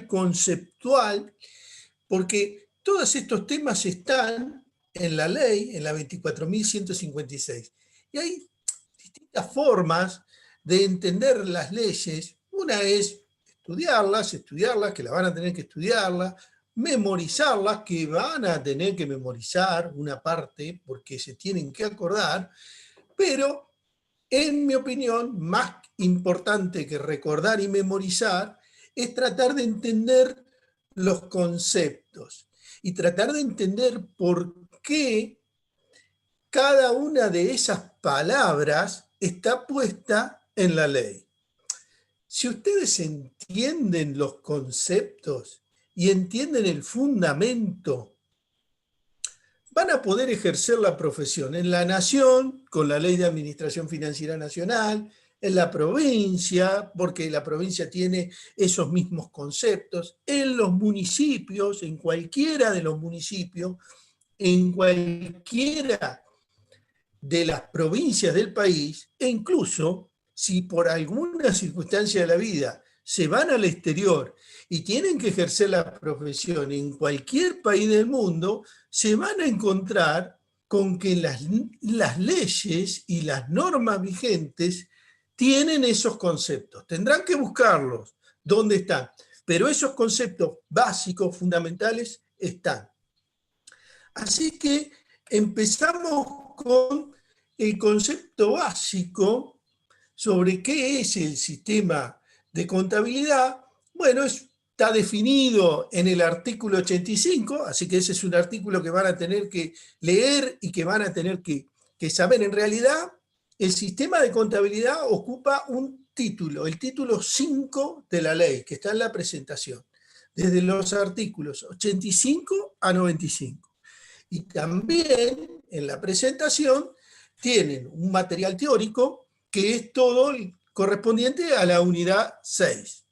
conceptual, porque todos estos temas están en la ley, en la 24.156. Y hay distintas formas de entender las leyes. Una es estudiarlas, que la van a tener que estudiarlas, memorizarlas, que van a tener que memorizar una parte porque se tienen que acordar, pero en mi opinión, más importante que recordar y memorizar es tratar de entender los conceptos y tratar de entender por qué cada una de esas palabras está puesta en la ley. Si ustedes entienden los conceptos y entienden el fundamento, van a poder ejercer la profesión en la nación, con la Ley de Administración Financiera Nacional, en la provincia, porque la provincia tiene esos mismos conceptos, en los municipios, en cualquiera de los municipios, en cualquiera de las provincias del país, e incluso si por alguna circunstancia de la vida se van al exterior y tienen que ejercer la profesión en cualquier país del mundo, se van a encontrar con que las leyes y las normas vigentes tienen esos conceptos. Tendrán que buscarlos, ¿dónde están? Pero esos conceptos básicos, fundamentales, están. Así que empezamos con el concepto básico sobre qué es el sistema de contabilidad. Bueno, está definido en el artículo 85, así que ese es un artículo que van a tener que leer y que van a tener que saber. En realidad, el sistema de contabilidad ocupa un título, el título 5 de la ley, que está en la presentación, desde los artículos 85 a 95. Y también en la presentación tienen un material teórico que es todo correspondiente a la unidad 6.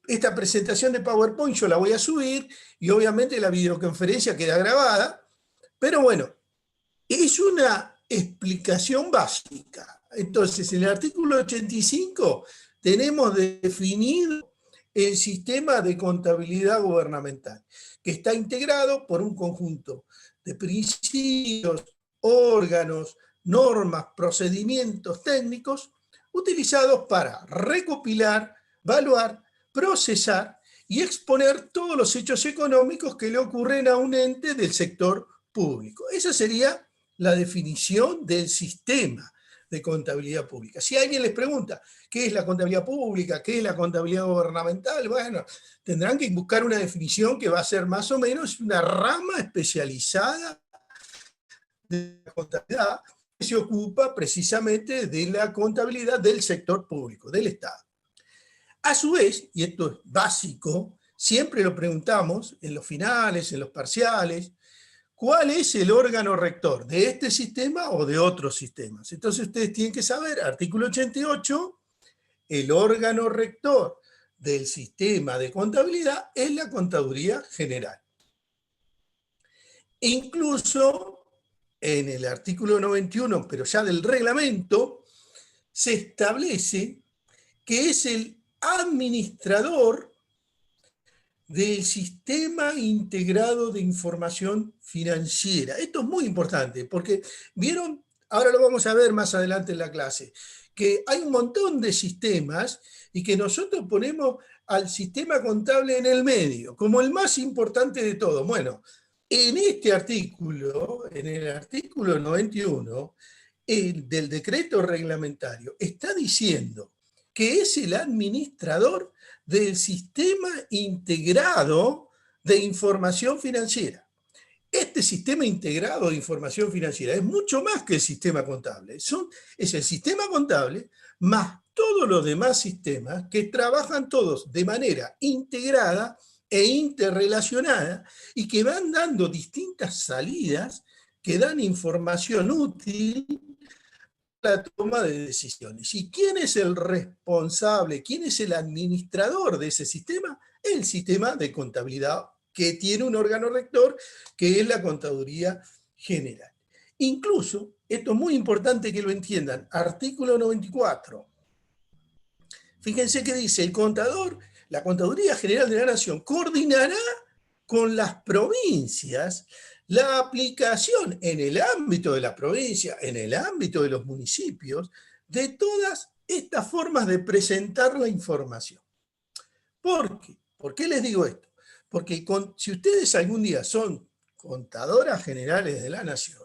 Esta presentación de PowerPoint yo la voy a subir y obviamente la videoconferencia queda grabada, pero bueno, es una explicación básica. Entonces, en el artículo 85 tenemos definido el sistema de contabilidad gubernamental, que está integrado por un conjunto de principios, órganos, normas, procedimientos técnicos utilizados para recopilar, evaluar, procesar y exponer todos los hechos económicos que le ocurren a un ente del sector público. Esa sería la definición del sistema de contabilidad pública. Si alguien les pregunta qué es la contabilidad pública, qué es la contabilidad gubernamental, bueno, tendrán que buscar una definición que va a ser más o menos una rama especializada de la contabilidad que se ocupa precisamente de la contabilidad del sector público, del Estado. A su vez, y esto es básico, siempre lo preguntamos en los finales, en los parciales, ¿cuál es el órgano rector de este sistema o de otros sistemas? Entonces ustedes tienen que saber, artículo 88, el órgano rector del sistema de contabilidad es la Contaduría General. Incluso en el artículo 91, pero ya del reglamento, se establece que es el administrador del Sistema Integrado de Información Financiera. Esto es muy importante porque, ¿vieron? Ahora lo vamos a ver más adelante en la clase, que hay un montón de sistemas y que nosotros ponemos al sistema contable en el medio, como el más importante de todo. Bueno, en este artículo, en el artículo 91 del decreto reglamentario, está diciendo que es el administrador del Sistema Integrado de Información Financiera. Este Sistema Integrado de Información Financiera es mucho más que el sistema contable. Es el sistema contable más todos los demás sistemas que trabajan todos de manera integrada e interrelacionada y que van dando distintas salidas que dan información útil la toma de decisiones. ¿Y quién es el responsable? ¿Quién es el administrador de ese sistema? El sistema de contabilidad, que tiene un órgano rector, que es la Contaduría General. Incluso, esto es muy importante que lo entiendan, artículo 94. Fíjense que dice, el contador La Contaduría General de la Nación coordinará con las provincias la aplicación en el ámbito de la provincia, en el ámbito de los municipios, de todas estas formas de presentar la información. ¿Por qué? ¿Por qué les digo esto? Porque si ustedes algún día son contadoras generales de la Nación,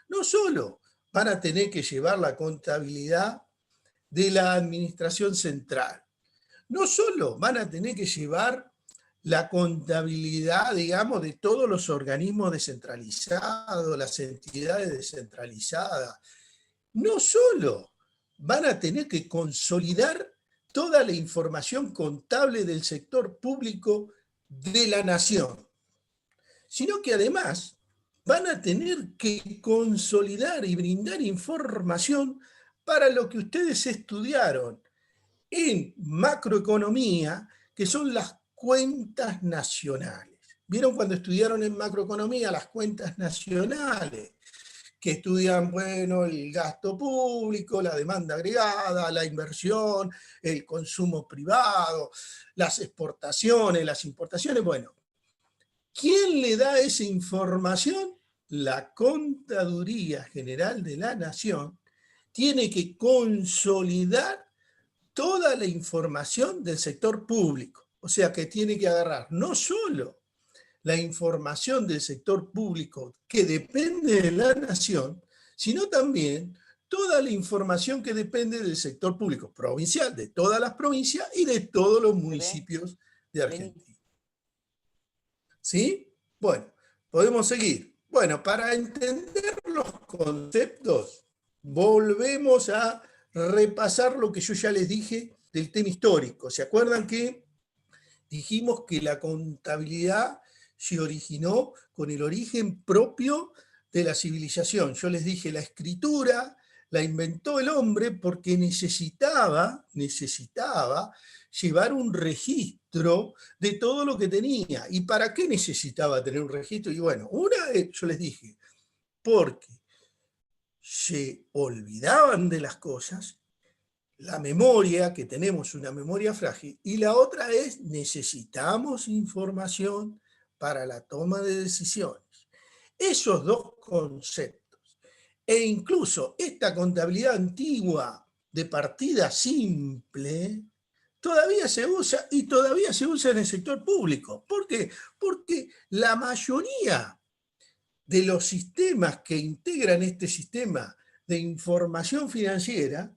no solo van a tener que llevar la contabilidad de la administración central, no solo van a tener que llevar la contabilidad, digamos, de todos los organismos descentralizados, las entidades descentralizadas, no solo van a tener que consolidar toda la información contable del sector público de la nación, sino que además van a tener que consolidar y brindar información para lo que ustedes estudiaron en macroeconomía, que son las cuentas nacionales. ¿Vieron cuando estudiaron en macroeconomía las cuentas nacionales? Que estudian, bueno, el gasto público, la demanda agregada, la inversión, el consumo privado, las exportaciones, las importaciones. Bueno, ¿quién le da esa información? La Contaduría General de la Nación tiene que consolidar toda la información del sector público. O sea que tiene que agarrar no solo la información del sector público que depende de la nación, sino también toda la información que depende del sector público provincial, de todas las provincias y de todos los municipios de Argentina. ¿Sí? Bueno, podemos seguir. Bueno, para entender los conceptos, volvemos a repasar lo que yo ya les dije del tema histórico. ¿Se acuerdan que dijimos que la contabilidad se originó con el origen propio de la civilización? Yo les dije, la escritura la inventó el hombre porque necesitaba llevar un registro de todo lo que tenía. ¿Y para qué necesitaba tener un registro? Y bueno, yo les dije, porque se olvidaban de las cosas, la memoria, que tenemos una memoria frágil, y la otra es necesitamos información para la toma de decisiones. Esos dos conceptos, e incluso esta contabilidad antigua de partida simple, todavía se usa y todavía se usa en el sector público. ¿Por qué? Porque la mayoría de los sistemas que integran este sistema de información financiera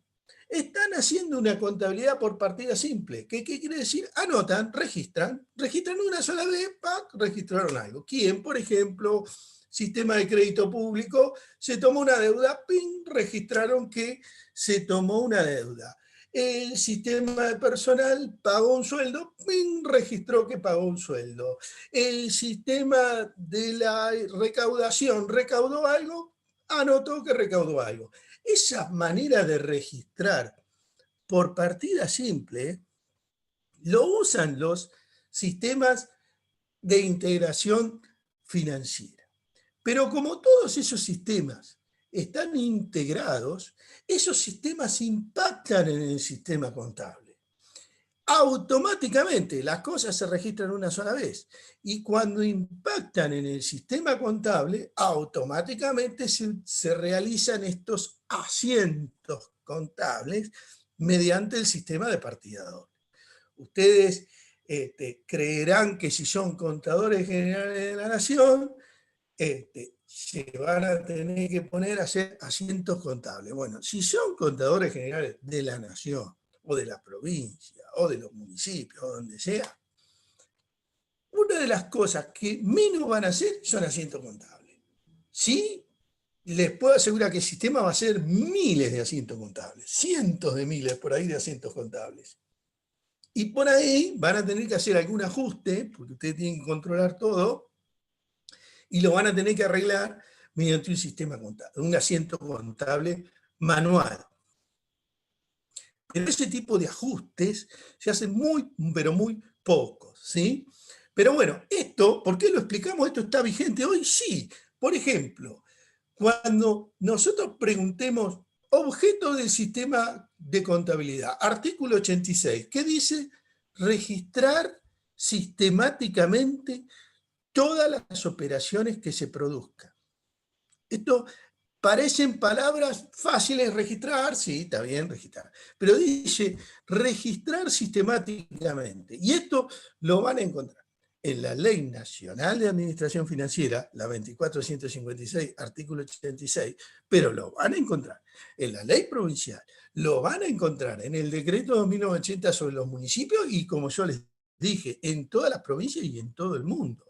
están haciendo una contabilidad por partida simple. ¿Qué quiere decir? Anotan, registran una sola vez, registraron algo. ¿Quién? Por ejemplo, sistema de crédito público, se tomó una deuda, ¡ping!, registraron que se tomó una deuda. El sistema de personal pagó un sueldo, ¡ping!, registró que pagó un sueldo. El sistema de la recaudación recaudó algo, anotó que recaudó algo. Esa manera de registrar por partida simple lo usan los sistemas de integración financiera. Pero como todos esos sistemas están integrados, esos sistemas impactan en el sistema contable. Automáticamente las cosas se registran una sola vez y cuando impactan en el sistema contable, automáticamente se realizan estos asientos contables mediante el sistema de partida doble. Ustedes creerán que si son contadores generales de la nación, se van a tener que poner a hacer asientos contables. Bueno, si son contadores generales de la nación, o de la provincia, o de los municipios, o donde sea, una de las cosas que menos van a hacer son asientos contables. Sí, les puedo asegurar que el sistema va a hacer miles de asientos contables, cientos de miles por ahí de asientos contables. Y por ahí van a tener que hacer algún ajuste, porque ustedes tienen que controlar todo, y lo van a tener que arreglar mediante un sistema contable, un asiento contable manual. Pero ese tipo de ajustes se hacen muy, pero muy pocos, ¿sí? Pero bueno, esto, ¿por qué lo explicamos? ¿Esto está vigente hoy? Sí. Por ejemplo, cuando nosotros preguntemos objeto del sistema de contabilidad, artículo 86, ¿qué dice? registrar sistemáticamente todas las operaciones que se produzcan. Esto parecen palabras fáciles de registrar, sí, está bien registrar, pero dice registrar sistemáticamente. Y esto lo van a encontrar en la Ley Nacional de Administración Financiera, la 24.156, artículo 86, pero lo van a encontrar en la Ley Provincial, lo van a encontrar en el Decreto 2980 sobre los municipios y, como yo les dije, en todas las provincias y en todo el mundo.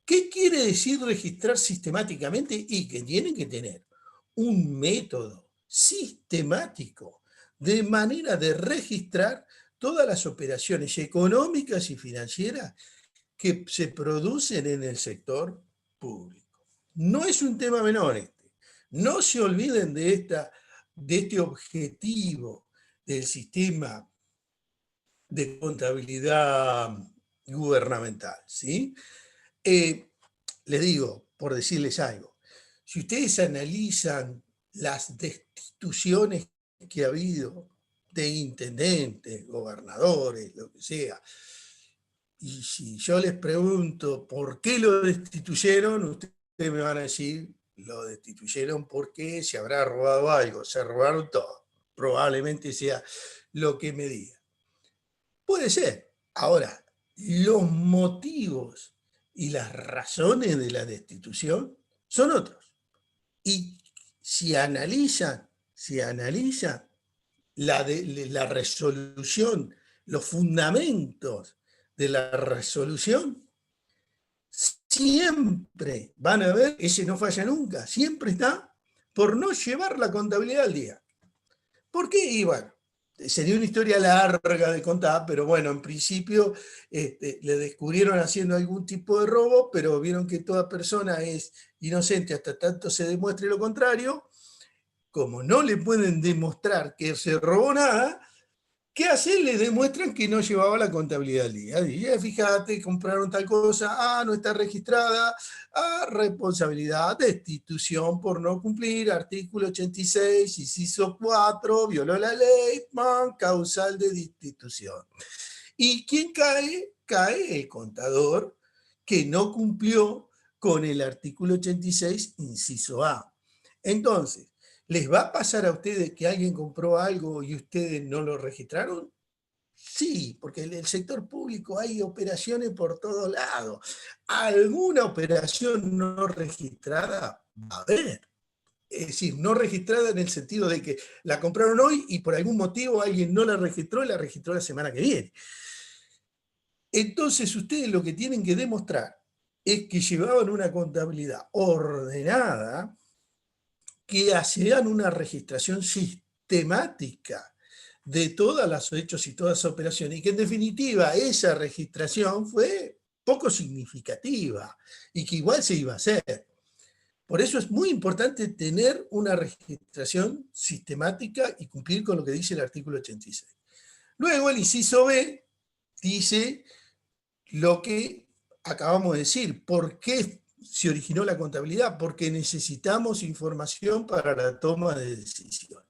¿Qué quiere decir registrar sistemáticamente? Y que tienen que tener un método sistemático de manera de registrar todas las operaciones económicas y financieras que se producen en el sector público. No es un tema menor este. No se olviden de este objetivo del sistema de contabilidad gubernamental, ¿sí? Les digo, por decirles algo, si ustedes analizan las destituciones que ha habido de intendentes, gobernadores, lo que sea, y si yo les pregunto por qué lo destituyeron, ustedes me van a decir, lo destituyeron porque se habrá robado algo, se robaron todo. Probablemente sea lo que me digan. Puede ser. Ahora, los motivos y las razones de la destitución son otros. Y si analizan la resolución, los fundamentos de la resolución, siempre van a ver, ese no falla nunca, siempre está por no llevar la contabilidad al día. ¿Por qué? Y bueno, sería una historia larga de contar, pero bueno, en principio le descubrieron haciendo algún tipo de robo, pero vieron que toda persona es inocente hasta tanto se demuestre lo contrario. Como no le pueden demostrar que se robó nada, ¿qué hacen? Le demuestran que no llevaba la contabilidad al día. Y fíjate, compraron tal cosa, no está registrada, responsabilidad, destitución por no cumplir, artículo 86, inciso 4, violó la ley, causal de destitución. ¿Y quién cae? Cae el contador que no cumplió con el artículo 86, inciso A. Entonces, ¿les va a pasar a ustedes que alguien compró algo y ustedes no lo registraron? Sí, porque en el sector público hay operaciones por todos lados. Alguna operación no registrada va a haber. Es decir, no registrada en el sentido de que la compraron hoy y por algún motivo alguien no la registró y la registró la semana que viene. Entonces ustedes lo que tienen que demostrar es que llevaban una contabilidad ordenada, que hacían una registración sistemática de todos los hechos y todas las operaciones, y que en definitiva esa registración fue poco significativa y que igual se iba a hacer. Por eso es muy importante tener una registración sistemática y cumplir con lo que dice el artículo 86. Luego el inciso B dice lo que acabamos de decir, ¿por qué se originó la contabilidad? Porque necesitamos información para la toma de decisiones.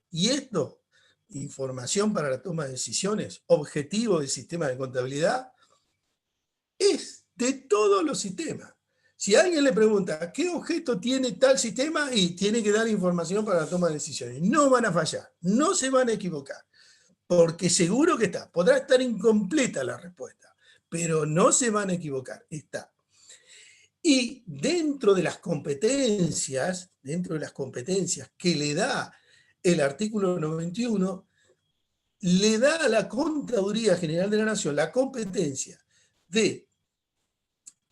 Y esto, información para la toma de decisiones, objetivo del sistema de contabilidad, es de todos los sistemas. Si alguien le pregunta qué objeto tiene tal sistema, y tiene que dar información para la toma de decisiones, no van a fallar, no se van a equivocar, porque seguro que está. Podrá estar incompleta la respuesta, pero no se van a equivocar, está. Y dentro de las competencias que le da el artículo 91, le da a la Contaduría General de la Nación la competencia de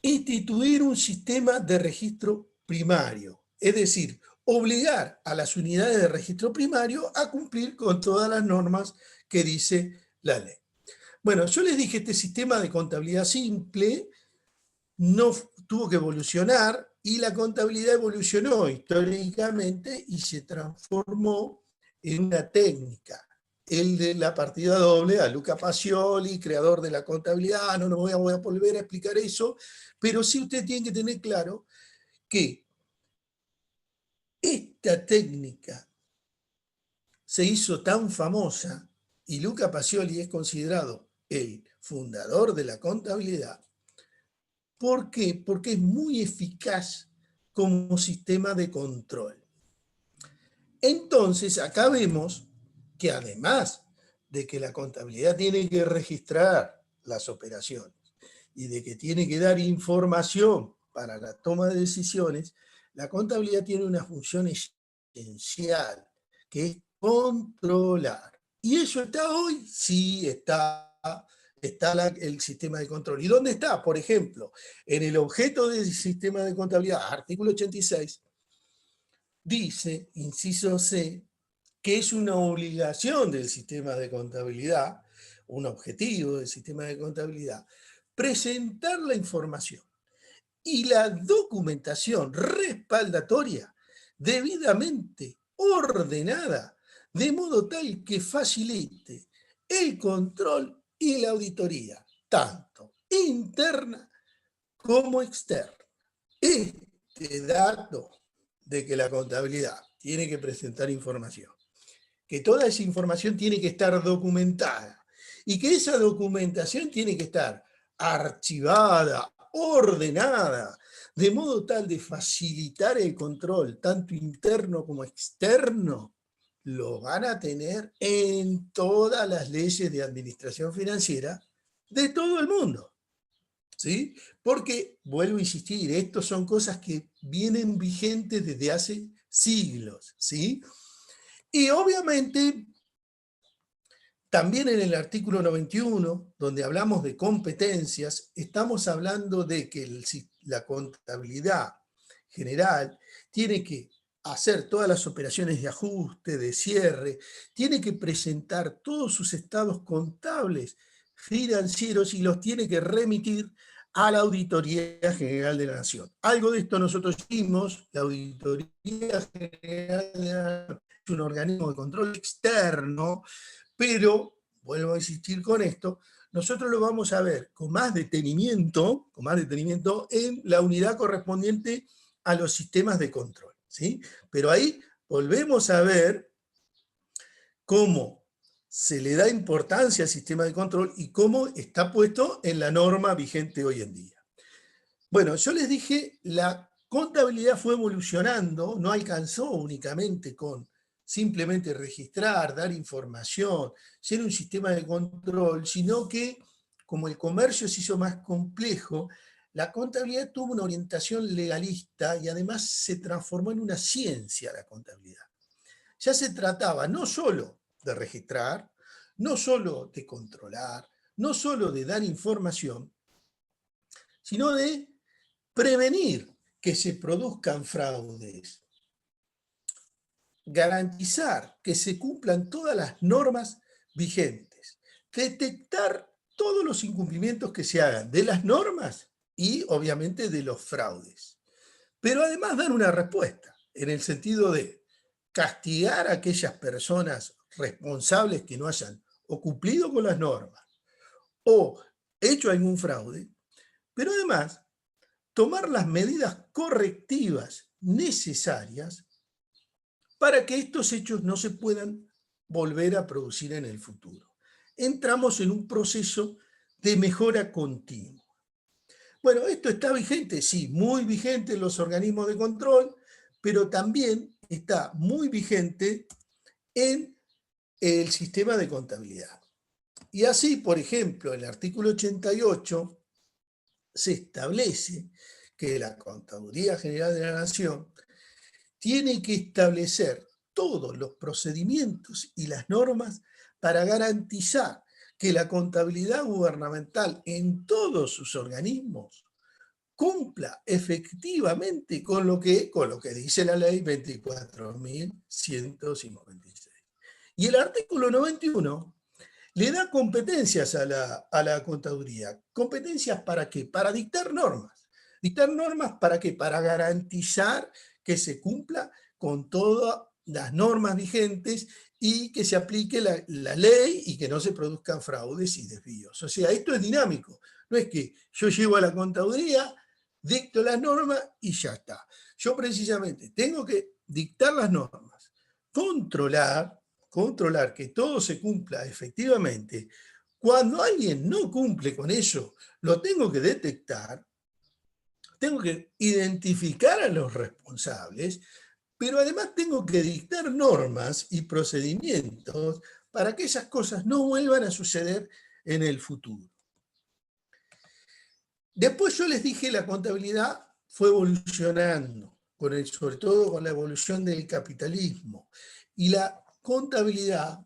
instituir un sistema de registro primario, es decir, obligar a las unidades de registro primario a cumplir con todas las normas que dice la ley. Bueno, yo les dije, este sistema de contabilidad simple no tuvo que evolucionar, y la contabilidad evolucionó históricamente y se transformó en una técnica. El de la partida doble, a Luca Pacioli, creador de la contabilidad, no voy a volver a explicar eso, pero sí ustedes tienen que tener claro que esta técnica se hizo tan famosa y Luca Pacioli es considerado el fundador de la contabilidad. ¿Por qué? Porque es muy eficaz como sistema de control. Entonces, acá vemos que además de que la contabilidad tiene que registrar las operaciones y de que tiene que dar información para la toma de decisiones, la contabilidad tiene una función esencial, que es controlar. ¿Y eso está hoy? Sí, está el sistema de control. ¿Y dónde está? Por ejemplo, en el objeto del sistema de contabilidad, artículo 86, dice, inciso C, que es una obligación del sistema de contabilidad, un objetivo del sistema de contabilidad, presentar la información y la documentación respaldatoria debidamente ordenada, de modo tal que facilite el control y la auditoría, tanto interna como externa. Este dato de que la contabilidad tiene que presentar información, que toda esa información tiene que estar documentada y que esa documentación tiene que estar archivada, ordenada, de modo tal de facilitar el control, tanto interno como externo, lo van a tener en todas las leyes de administración financiera de todo el mundo. ¿Sí? Porque, vuelvo a insistir, estas son cosas que vienen vigentes desde hace siglos, ¿sí? Y obviamente, también en el artículo 91, donde hablamos de competencias, estamos hablando de que la contabilidad general tiene que hacer todas las operaciones de ajuste, de cierre, tiene que presentar todos sus estados contables financieros y los tiene que remitir a la Auditoría General de la Nación. Algo de esto nosotros hicimos, la Auditoría General de la Nación es un organismo de control externo, pero, vuelvo a insistir con esto, nosotros lo vamos a ver con más detenimiento en la unidad correspondiente a los sistemas de control, ¿sí? Pero ahí volvemos a ver cómo se le da importancia al sistema de control y cómo está puesto en la norma vigente hoy en día. Bueno, yo les dije, la contabilidad fue evolucionando, no alcanzó únicamente con simplemente registrar, dar información, ser un sistema de control, sino que como el comercio se hizo más complejo, la contabilidad tuvo una orientación legalista y además se transformó en una ciencia la contabilidad. Ya se trataba no solo de registrar, no solo de controlar, no solo de dar información, sino de prevenir que se produzcan fraudes, garantizar que se cumplan todas las normas vigentes, detectar todos los incumplimientos que se hagan de las normas y obviamente de los fraudes. Pero además dar una respuesta en el sentido de castigar a aquellas personas responsables que no hayan o cumplido con las normas o hecho algún fraude, pero además tomar las medidas correctivas necesarias para que estos hechos no se puedan volver a producir en el futuro. Entramos en un proceso de mejora continua. Bueno, ¿esto está vigente? Sí, muy vigente en los organismos de control, pero también está muy vigente en el sistema de contabilidad. Y así, por ejemplo, el artículo 88 se establece que la Contaduría General de la Nación tiene que establecer todos los procedimientos y las normas para garantizar que la contabilidad gubernamental en todos sus organismos cumpla efectivamente con lo que dice la ley 24.156. Y el artículo 91 le da competencias a la contaduría. ¿Competencias para qué? Para dictar normas. ¿Dictar normas para qué? Para garantizar que se cumpla con todas las normas vigentes y que se aplique la ley y que no se produzcan fraudes y desvíos. O sea, esto es dinámico. No es que yo llego a la contaduría, dicto las normas y ya está. Yo precisamente tengo que dictar las normas, controlar, controlar que todo se cumpla efectivamente, cuando alguien no cumple con eso, lo tengo que detectar, tengo que identificar a los responsables, pero además tengo que dictar normas y procedimientos para que esas cosas no vuelvan a suceder en el futuro. Después yo les dije, la contabilidad fue evolucionando, sobre todo con la evolución del capitalismo. Y la contabilidad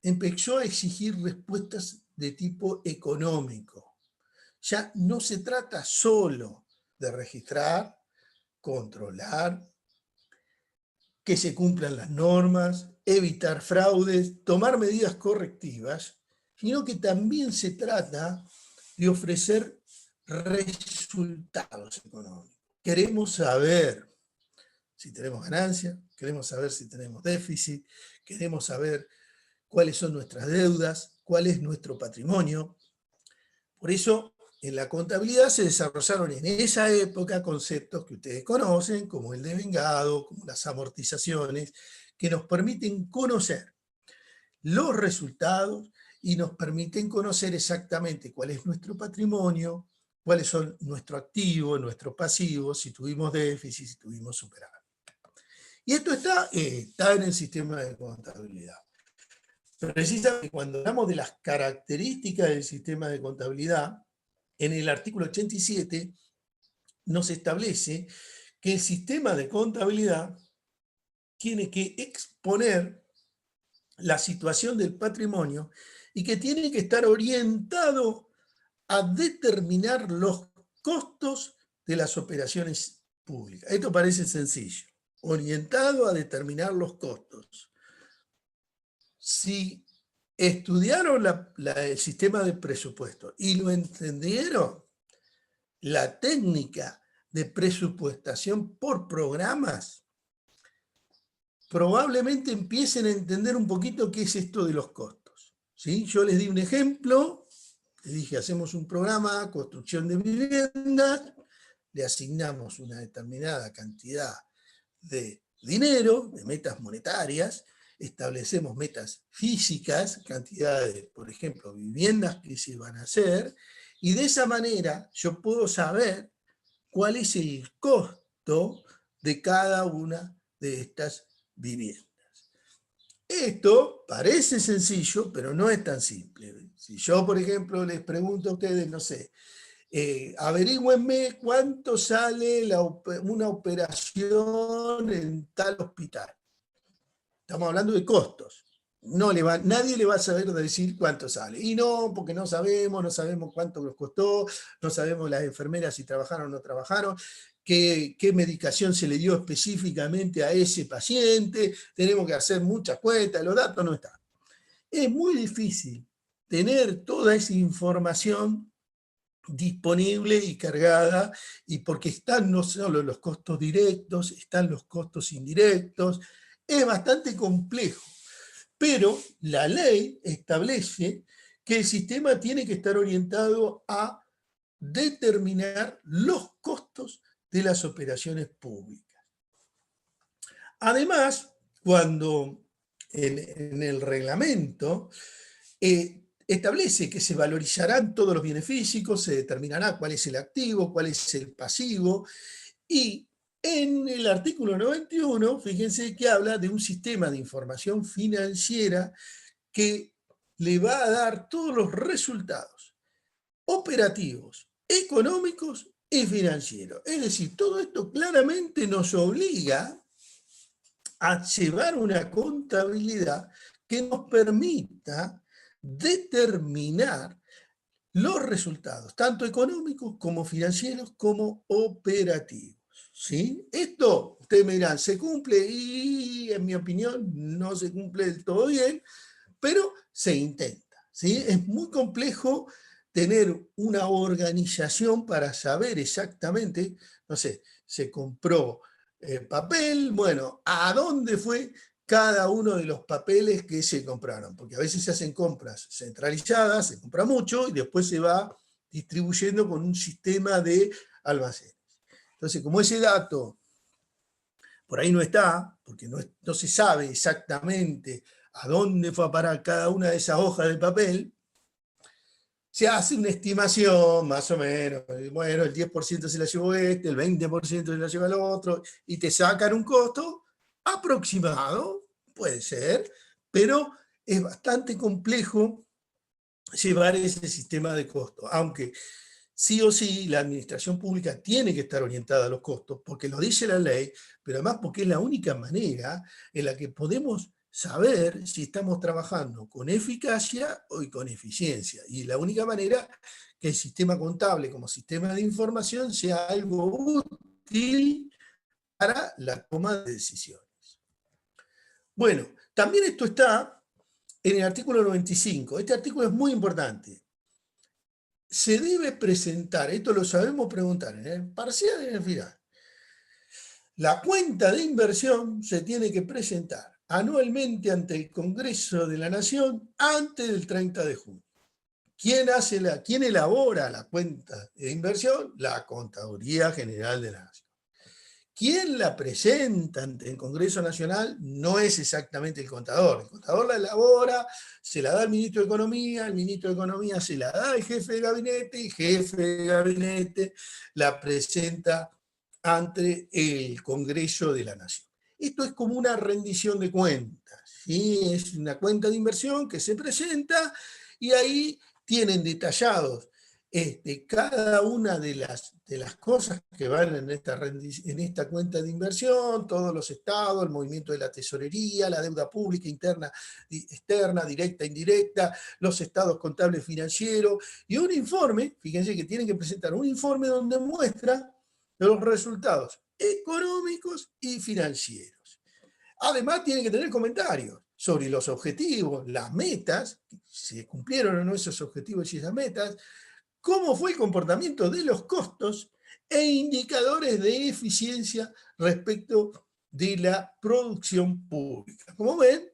empezó a exigir respuestas de tipo económico. Ya no se trata solo de registrar, controlar, que se cumplan las normas, evitar fraudes, tomar medidas correctivas, sino que también se trata de ofrecer resultados económicos. Queremos saber si tenemos ganancias, queremos saber si tenemos déficit, queremos saber cuáles son nuestras deudas, cuál es nuestro patrimonio. Por eso, en la contabilidad se desarrollaron en esa época conceptos que ustedes conocen, como el de vengado, como las amortizaciones, que nos permiten conocer los resultados y nos permiten conocer exactamente cuál es nuestro patrimonio, cuáles son nuestro activo, nuestro pasivo, si tuvimos déficit, si tuvimos superávit. Y esto está en el sistema de contabilidad. Precisamente cuando hablamos de las características del sistema de contabilidad, en el artículo 87 nos establece que el sistema de contabilidad tiene que exponer la situación del patrimonio y que tiene que estar orientado a determinar los costos de las operaciones públicas. Esto parece sencillo, orientado a determinar los costos. Si estudiaron el sistema de presupuesto y lo entendieron, la técnica de presupuestación por programas, probablemente empiecen a entender un poquito qué es esto de los costos. ¿Sí? Yo les di un ejemplo, les dije, hacemos un programa, construcción de viviendas, le asignamos una determinada cantidad de dinero, de metas monetarias, establecemos metas físicas, cantidades, por ejemplo, viviendas que se van a hacer, y de esa manera yo puedo saber cuál es el costo de cada una de estas viviendas. Esto parece sencillo, pero no es tan simple. Si yo, por ejemplo, les pregunto a ustedes, no sé, averígüenme cuánto sale una operación en tal hospital. Estamos hablando de costos. Nadie le va a saber decir cuánto sale. Y no, porque no sabemos cuánto nos costó, no sabemos las enfermeras si trabajaron o no trabajaron, qué medicación se le dio específicamente a ese paciente, tenemos que hacer muchas cuentas, los datos no están. Es muy difícil tener toda esa información disponible y cargada, y porque están no solo los costos directos, están los costos indirectos, es bastante complejo. Pero la ley establece que el sistema tiene que estar orientado a determinar los costos de las operaciones públicas. Además, cuando en el reglamento establece que se valorizarán todos los bienes físicos, se determinará cuál es el activo, cuál es el pasivo, y en el artículo 91, fíjense que habla de un sistema de información financiera que le va a dar todos los resultados operativos, económicos y financieros. Es decir, todo esto claramente nos obliga a llevar una contabilidad que nos permita determinar los resultados, tanto económicos como financieros como operativos. ¿Sí? Esto, ustedes me dirán, ¿se cumple? Y en mi opinión no se cumple del todo bien, pero se intenta. ¿Sí? Es muy complejo tener una organización para saber exactamente, no sé, se compró papel, bueno, ¿a dónde fue cada uno de los papeles que se compraron? Porque a veces se hacen compras centralizadas, se compra mucho y después se va distribuyendo con un sistema de almacenes. Entonces, como ese dato por ahí no está, porque no se sabe exactamente a dónde fue a parar cada una de esas hojas de papel, se hace una estimación, más o menos. Bueno, el 10% se la llevó este, el 20% se la lleva el otro, y te sacan un costo aproximado, puede ser, pero es bastante complejo llevar ese sistema de costos, aunque sí o sí la administración pública tiene que estar orientada a los costos, porque lo dice la ley, pero además porque es la única manera en la que podemos saber si estamos trabajando con eficacia o con eficiencia. Y la única manera que el sistema contable como sistema de información sea algo útil para la toma de decisiones. Bueno, también esto está en el artículo 95. Este artículo es muy importante. Se debe presentar, esto lo sabemos preguntar, en el parcial y en el final. La cuenta de inversión se tiene que presentar anualmente ante el Congreso de la Nación antes del 30 de junio. ¿Quién elabora la cuenta de inversión? La Contaduría General de la Nación. ¿Quién la presenta ante el Congreso Nacional? No es exactamente el contador. El contador la elabora, se la da al ministro de Economía, el ministro de Economía se la da al jefe de gabinete, y el jefe de gabinete la presenta ante el Congreso de la Nación. Esto es como una rendición de cuentas, ¿sí? Es una cuenta de inversión que se presenta y ahí tienen detallados cada una de las cosas que van en esta cuenta de inversión, todos los estados, el movimiento de la tesorería, la deuda pública interna, externa, directa, indirecta, los estados contables financieros, y un informe, fíjense que tienen que presentar un informe donde muestra los resultados económicos y financieros. Además, tienen que tener comentarios sobre los objetivos, las metas, si cumplieron o no esos objetivos y esas metas, cómo fue el comportamiento de los costos e indicadores de eficiencia respecto de la producción pública. Como ven,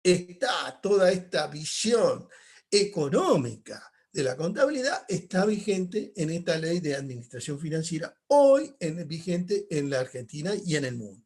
está toda esta visión económica de la contabilidad, está vigente en esta ley de administración financiera, hoy vigente en la Argentina y en el mundo.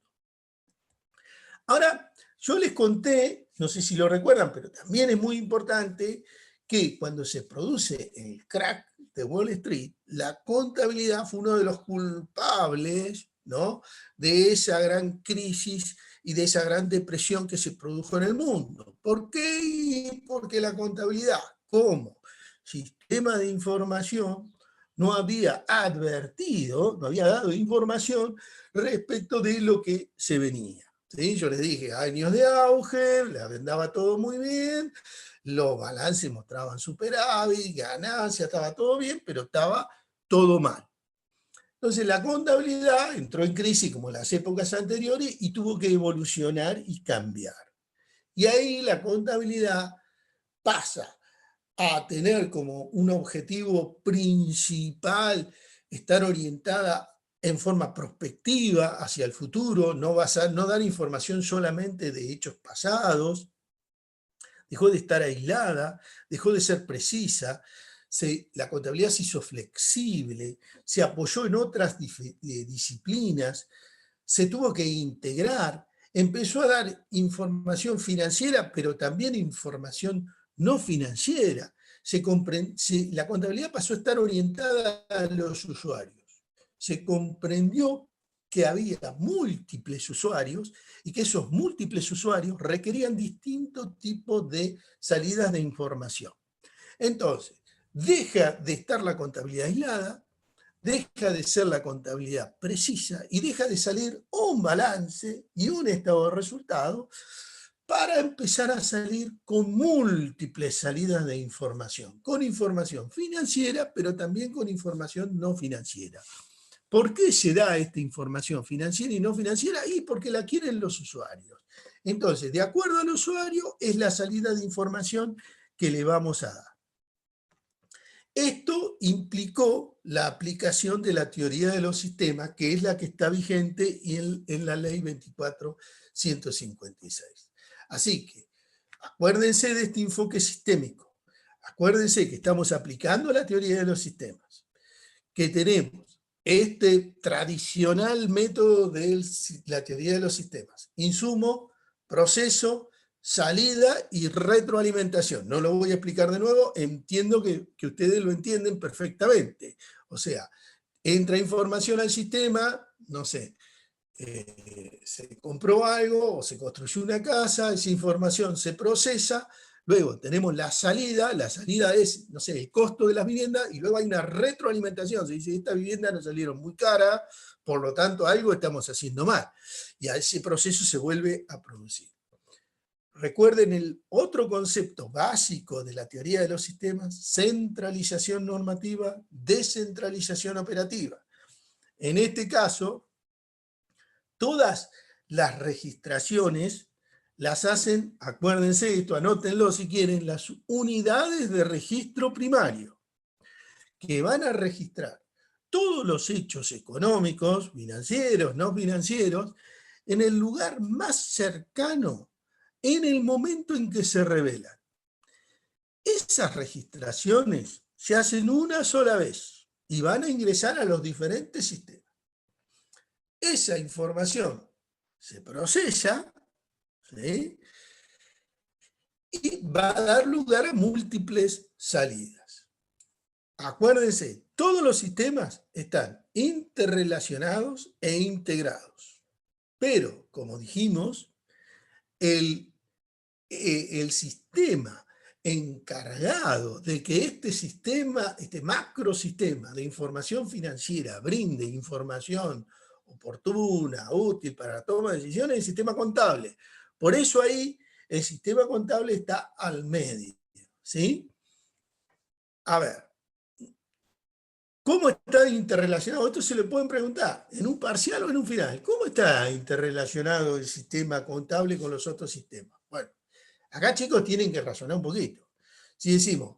Ahora, yo les conté, no sé si lo recuerdan, pero también es muy importante que cuando se produce el crack de Wall Street, la contabilidad fue uno de los culpables, ¿no?, de esa gran crisis y de esa gran depresión que se produjo en el mundo. ¿Por qué? Porque la contabilidad, como sistema de información, no había advertido, no había dado información respecto de lo que se venía. ¿Sí? Yo les dije, años de auge, le andaba todo muy bien, los balances mostraban superávit, ganancia, estaba todo bien, pero estaba todo mal. Entonces la contabilidad entró en crisis como en las épocas anteriores y tuvo que evolucionar y cambiar. Y ahí la contabilidad pasa a tener como un objetivo principal estar orientada en forma prospectiva hacia el futuro, no dar información solamente de hechos pasados, dejó de estar aislada, dejó de ser precisa, la contabilidad se hizo flexible, se apoyó en otras disciplinas, se tuvo que integrar, empezó a dar información financiera, pero también información no financiera. La contabilidad pasó a estar orientada a los usuarios. Se comprendió que había múltiples usuarios y que esos múltiples usuarios requerían distintos tipos de salidas de información. Entonces, deja de estar la contabilidad aislada, deja de ser la contabilidad precisa y deja de salir un balance y un estado de resultado para empezar a salir con múltiples salidas de información, con información financiera, pero también con información no financiera. ¿Por qué se da esta información financiera y no financiera? Y porque la quieren los usuarios. Entonces, de acuerdo al usuario, es la salida de información que le vamos a dar. Esto implicó la aplicación de la teoría de los sistemas, que es la que está vigente en la ley 24.156. Así que, acuérdense de este enfoque sistémico. Acuérdense que estamos aplicando la teoría de los sistemas, que tenemos este tradicional método de la teoría de los sistemas: insumo, proceso, salida y retroalimentación. No lo voy a explicar de nuevo, entiendo que ustedes lo entienden perfectamente. O sea, entra información al sistema, no sé, se compró algo o se construyó una casa, esa información se procesa, luego tenemos la salida es, no sé, el costo de las viviendas, y luego hay una retroalimentación, se dice, estas viviendas nos salieron muy caras, por lo tanto algo estamos haciendo mal, y a ese proceso se vuelve a producir. Recuerden el otro concepto básico de la teoría de los sistemas: centralización normativa, descentralización operativa. En este caso, todas las registraciones las hacen, acuérdense esto, anótenlo si quieren, las unidades de registro primario, que van a registrar todos los hechos económicos, financieros, no financieros, en el lugar más cercano, en el momento en que se revelan. Esas registraciones se hacen una sola vez y van a ingresar a los diferentes sistemas. Esa información se procesa, ¿sí?, y va a dar lugar a múltiples salidas. Acuérdense, todos los sistemas están interrelacionados e integrados. Pero, como dijimos, el sistema encargado de que este sistema, este macrosistema de información financiera brinde información oportuna, útil para la toma de decisiones, es el sistema contable. Por eso ahí el sistema contable está al medio, ¿sí? A ver, ¿cómo está interrelacionado? Esto se le pueden preguntar en un parcial o en un final. ¿Cómo está interrelacionado el sistema contable con los otros sistemas? Bueno, acá, chicos, tienen que razonar un poquito. Si decimos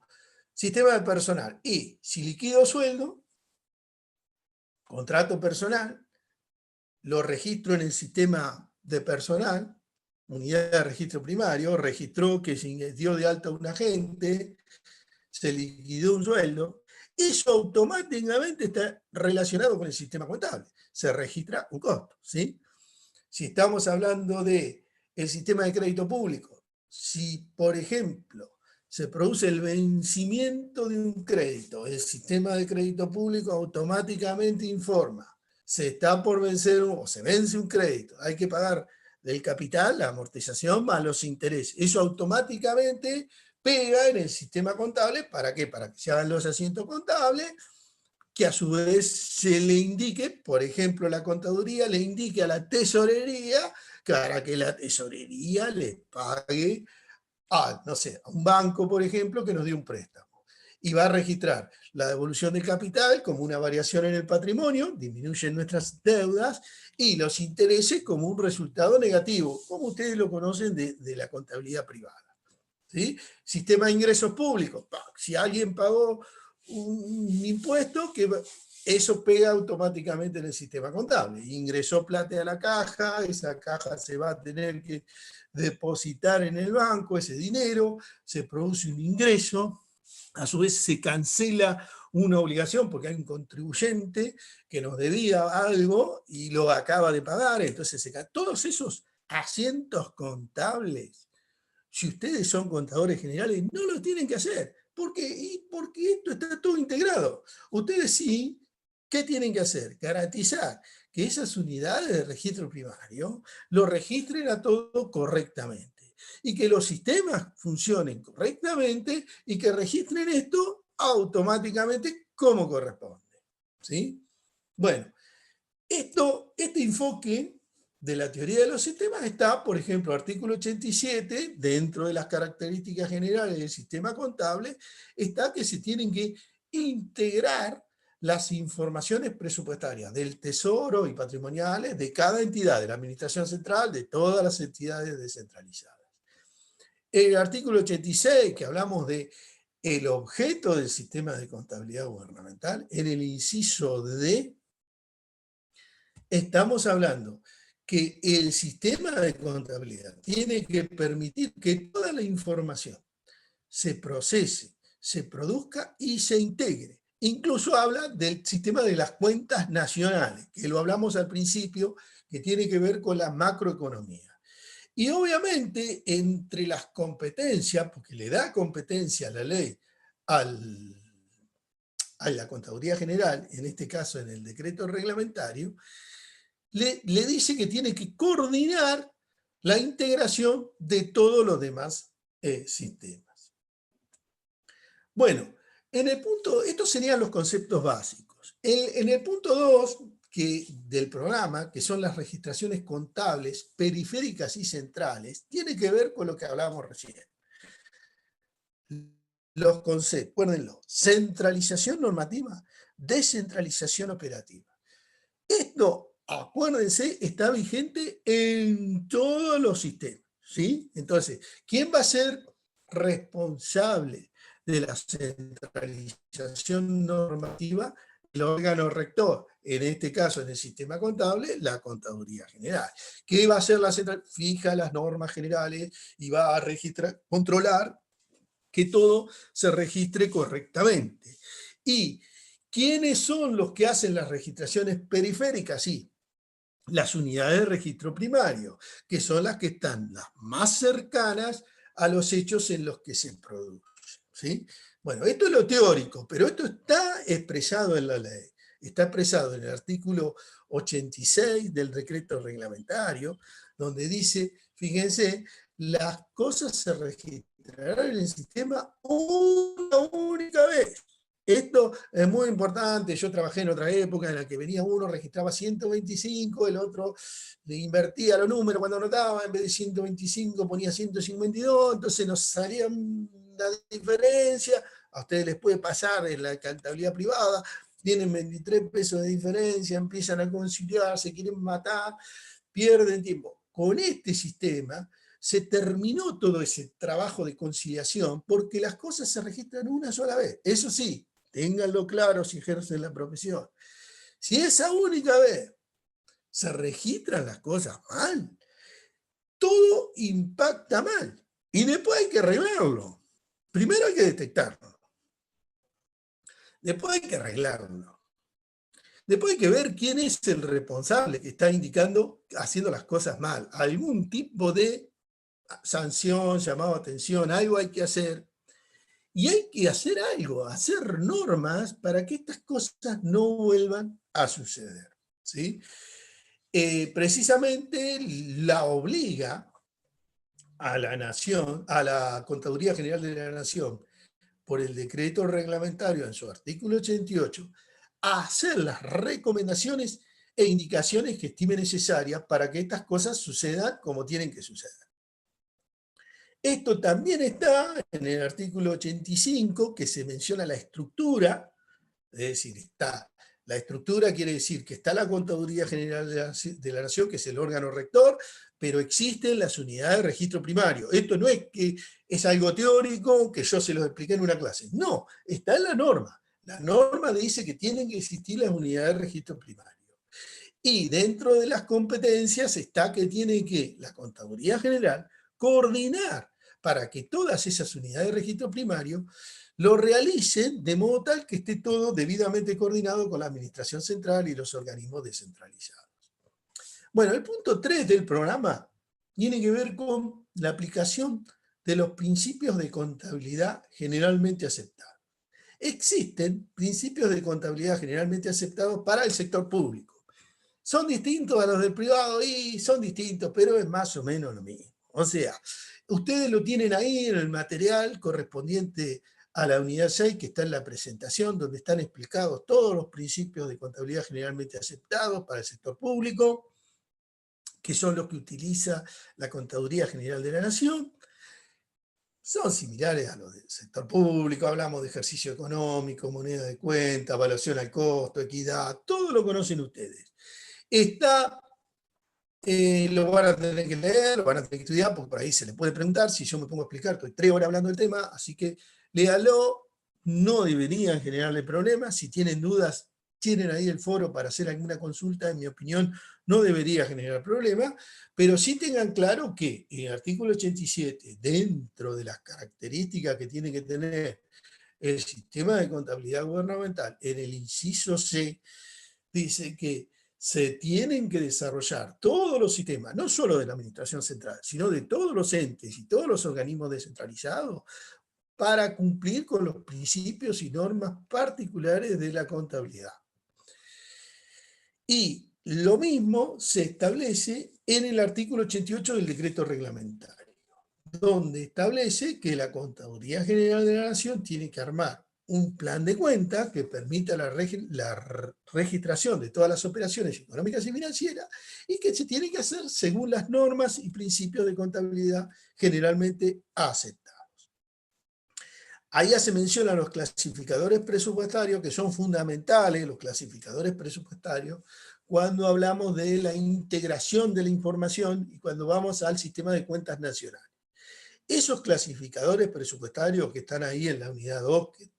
sistema de personal y si liquido sueldo, contrato personal, lo registro en el sistema de personal, unidad de registro primario, registró que se dio de alta un agente, se liquidó un sueldo, eso automáticamente está relacionado con el sistema contable. Se registra un costo, ¿sí? Si estamos hablando de el sistema de crédito público, si, por ejemplo, se produce el vencimiento de un crédito, el sistema de crédito público automáticamente informa, se está por vencer o se vence un crédito, hay que pagar del capital, la amortización más los intereses. Eso automáticamente pega en el sistema contable. ¿Para qué? Para que se hagan los asientos contables, que a su vez se le indique, por ejemplo, la contaduría le indique a la tesorería, para que la tesorería le pague a, no sé, a un banco, por ejemplo, que nos dio un préstamo. Y va a registrar la devolución del capital como una variación en el patrimonio, disminuyen nuestras deudas, y los intereses como un resultado negativo, como ustedes lo conocen de la contabilidad privada, ¿sí? Sistema de ingresos públicos. Si alguien pagó un impuesto, eso pega automáticamente en el sistema contable. Ingresó plata a la caja, esa caja se va a tener que depositar en el banco, ese dinero, se produce un ingreso, a su vez se cancela una obligación porque hay un contribuyente que nos debía algo y lo acaba de pagar, entonces todos esos asientos contables, si ustedes son contadores generales, no lo tienen que hacer. ¿Por qué? Porque esto está todo integrado. Ustedes sí, ¿qué tienen que hacer? Garantizar que esas unidades de registro primario lo registren a todo correctamente y que los sistemas funcionen correctamente y que registren esto automáticamente como corresponde, ¿sí? Bueno, este enfoque de la teoría de los sistemas está, por ejemplo, artículo 87, dentro de las características generales del sistema contable, está que se tienen que integrar las informaciones presupuestarias del Tesoro y patrimoniales de cada entidad, de la Administración Central, de todas las entidades descentralizadas. El artículo 86, que hablamos de el objeto del sistema de contabilidad gubernamental, en el inciso D, estamos hablando que el sistema de contabilidad tiene que permitir que toda la información se procese, se produzca y se integre. Incluso habla del sistema de las cuentas nacionales, que lo hablamos al principio, que tiene que ver con la macroeconomía. Y obviamente entre las competencias, porque le da competencia a la ley al, a la Contaduría General, en este caso en el decreto reglamentario, le dice que tiene que coordinar la integración de todos los demás sistemas. Bueno, estos serían los conceptos básicos. En el punto 2 del programa, que son las registraciones contables periféricas y centrales, tiene que ver con lo que hablábamos recién. Los conceptos, acuérdenlo, centralización normativa, descentralización operativa. Esto, acuérdense, está vigente en todos los sistemas, ¿sí? Entonces, ¿quién va a ser responsable de la centralización normativa? El órgano rector, en este caso en el sistema contable, la Contaduría General. ¿Qué va a hacer la central? Fija las normas generales y va a registrar, controlar que todo se registre correctamente. ¿Y quiénes son los que hacen las registraciones periféricas? Sí, las unidades de registro primario, que son las que están las más cercanas a los hechos en los que se producen, ¿sí? Bueno, esto es lo teórico, pero esto está expresado en la ley. Está expresado en el artículo 86 del decreto reglamentario, donde dice, fíjense, las cosas se registrarán en el sistema una única vez. Esto es muy importante. Yo trabajé en otra época en la que venía uno, registraba 125, el otro le invertía los números cuando anotaba, en vez de 125 ponía 152, entonces nos salía una diferencia. A ustedes les puede pasar en la contabilidad privada, tienen 23 pesos de diferencia, empiezan a conciliar, se quieren matar, pierden tiempo. Con este sistema se terminó todo ese trabajo de conciliación porque las cosas se registran una sola vez. Eso sí, ténganlo claro si ejercen la profesión. Si esa única vez se registran las cosas mal, todo impacta mal. Y después hay que arreglarlo. Primero hay que detectarlo. Después hay que arreglarlo. Después hay que ver quién es el responsable que está indicando, haciendo las cosas mal. Algún tipo de sanción, llamado a atención, algo hay que hacer. Y hay que hacer algo, hacer normas para que estas cosas no vuelvan a suceder, ¿sí? Precisamente la obliga a la Nación, a la Contaduría General de la Nación, por el decreto reglamentario en su artículo 88, a hacer las recomendaciones e indicaciones que estime necesarias para que estas cosas sucedan como tienen que suceder. Esto también está en el artículo 85, que se menciona la estructura, es decir, está la estructura, quiere decir que está la Contaduría General de la Nación, que es el órgano rector, pero existen las unidades de registro primario. Esto no es que es algo teórico que yo se los expliqué en una clase. No, está en la norma. La norma dice que tienen que existir las unidades de registro primario. Y dentro de las competencias está que tiene que la Contaduría General coordinar para que todas esas unidades de registro primario lo realicen de modo tal que esté todo debidamente coordinado con la Administración Central y los organismos descentralizados. Bueno, el punto 3 del programa tiene que ver con la aplicación de los principios de contabilidad generalmente aceptados. Existen principios de contabilidad generalmente aceptados para el sector público. ¿Son distintos a los del privado? Y son distintos, pero es más o menos lo mismo. O sea, ustedes lo tienen ahí en el material correspondiente a la unidad 6, que está en la presentación, donde están explicados todos los principios de contabilidad generalmente aceptados para el sector público, que son los que utiliza la Contaduría General de la Nación. Son similares a los del sector público, hablamos de ejercicio económico, moneda de cuenta, evaluación al costo, equidad, todo lo conocen ustedes. Lo van a tener que leer, lo van a tener que estudiar, porque por ahí se le puede preguntar. Si yo me pongo a explicar, estoy 3 horas hablando del tema, así que léalo, no deberían generarle problemas. Si tienen dudas, tienen ahí el foro para hacer alguna consulta. En mi opinión, no debería generar problemas, pero sí tengan claro que en el artículo 87, dentro de las características que tiene que tener el sistema de contabilidad gubernamental, en el inciso C, dice que se tienen que desarrollar todos los sistemas, no solo de la administración central, sino de todos los entes y todos los organismos descentralizados, para cumplir con los principios y normas particulares de la contabilidad. Y lo mismo se establece en el artículo 88 del decreto reglamentario, donde establece que la Contaduría General de la Nación tiene que armar un plan de cuenta que permita la registración de todas las operaciones económicas y financieras y que se tiene que hacer según las normas y principios de contabilidad generalmente aceptados. Ahí ya se mencionan los clasificadores presupuestarios, que son fundamentales, los clasificadores presupuestarios, cuando hablamos de la integración de la información y cuando vamos al sistema de cuentas nacional. Esos clasificadores presupuestarios que están ahí en la unidad 2, que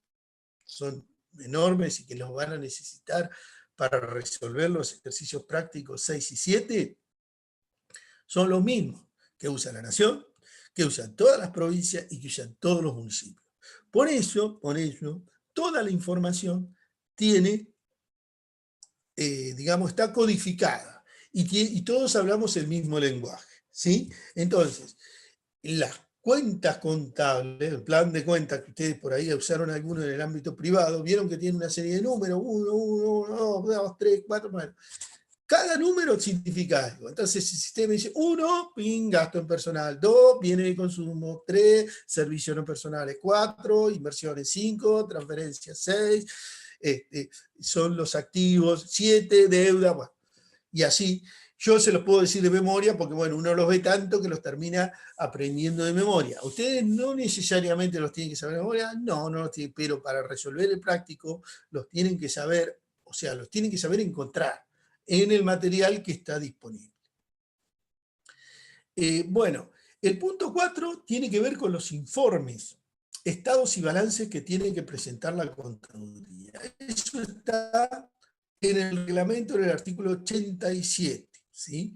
son enormes y que los van a necesitar para resolver los ejercicios prácticos 6 y 7, son los mismos que usa la Nación, que usan todas las provincias y que usan todos los municipios. Por eso, toda la información tiene, digamos, está codificada y todos hablamos el mismo lenguaje, ¿sí? Entonces, las cuentas contables, el plan de cuentas que ustedes por ahí usaron algunos en el ámbito privado, vieron que tiene una serie de números, 1, 1, 2, 3, 4, bueno. Cada número significa algo. Entonces el sistema dice 1, gasto en personal, 2, bienes de consumo, 3, servicios no personales, 4, inversiones, 5, transferencias, 6, son los activos, 7, deuda, bueno, y así. Yo se los puedo decir de memoria porque, bueno, uno los ve tanto que los termina aprendiendo de memoria. ¿Ustedes no necesariamente los tienen que saber de memoria? No, no los tienen, pero para resolver el práctico los tienen que saber, o sea, los tienen que saber encontrar en el material que está disponible. Bueno, el punto 4 tiene que ver con los informes, estados y balances que tiene que presentar la contaduría. Eso está en el reglamento del artículo 87, ¿sí?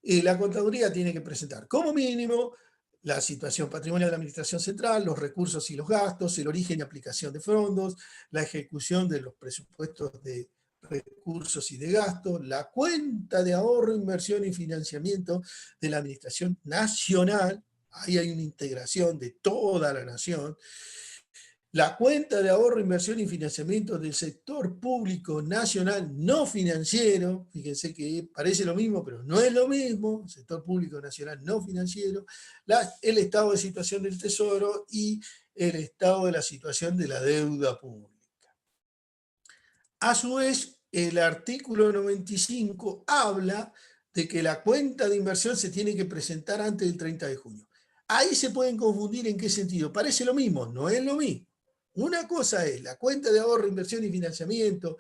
La contaduría tiene que presentar como mínimo la situación patrimonial de la administración central, los recursos y los gastos, el origen y aplicación de fondos, la ejecución de los presupuestos de recursos y de gastos, la cuenta de ahorro, inversión y financiamiento de la administración nacional, ahí hay una integración de toda la nación, la cuenta de ahorro, inversión y financiamiento del sector público nacional no financiero, fíjense que parece lo mismo, pero no es lo mismo, sector público nacional no financiero, el estado de situación del Tesoro y el estado de la situación de la deuda pública. A su vez, el artículo 95 habla de que la cuenta de inversión se tiene que presentar antes del 30 de junio. Ahí se pueden confundir en qué sentido. Parece lo mismo, no es lo mismo. Una cosa es la cuenta de ahorro, inversión y financiamiento,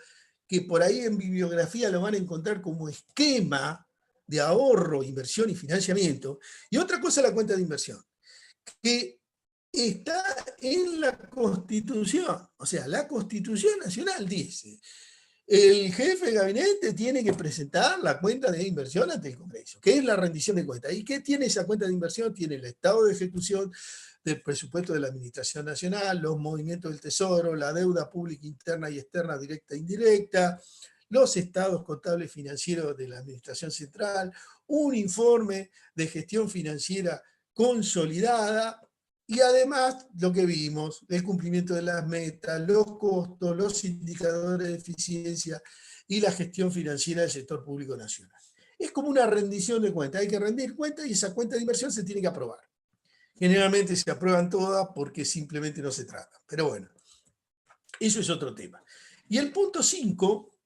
que por ahí en bibliografía lo van a encontrar como esquema de ahorro, inversión y financiamiento. Y otra cosa es la cuenta de inversión, que está en la Constitución. O sea, la Constitución Nacional dice: el jefe de gabinete tiene que presentar la cuenta de inversión ante el Congreso, que es la rendición de cuentas. ¿Y qué tiene esa cuenta de inversión? Tiene el estado de ejecución del presupuesto de la Administración Nacional, los movimientos del Tesoro, la deuda pública interna y externa directa e indirecta, los estados contables financieros de la Administración Central, un informe de gestión financiera consolidada, y además, lo que vimos, el cumplimiento de las metas, los costos, los indicadores de eficiencia y la gestión financiera del sector público nacional. Es como una rendición de cuentas. Hay que rendir cuentas y esa cuenta de inversión se tiene que aprobar. Generalmente se aprueban todas porque simplemente no se tratan. Pero bueno, eso es otro tema. Y el punto 5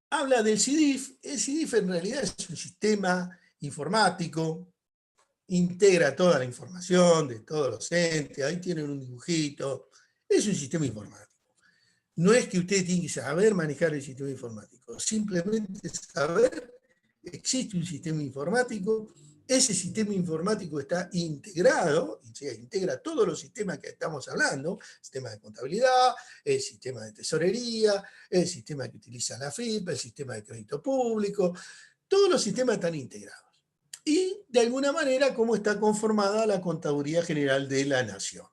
habla del CIDIF. El CIDIF en realidad es un sistema informático, integra toda la información de todos los entes, ahí tienen un dibujito, es un sistema informático. No es que usted tiene que saber manejar el sistema informático, simplemente saber que existe un sistema informático, ese sistema informático está integrado, o sea, integra todos los sistemas que estamos hablando, el sistema de contabilidad, el sistema de tesorería, el sistema que utiliza la FIP, el sistema de crédito público, todos los sistemas están integrados. Y de alguna manera cómo está conformada la Contaduría General de la Nación.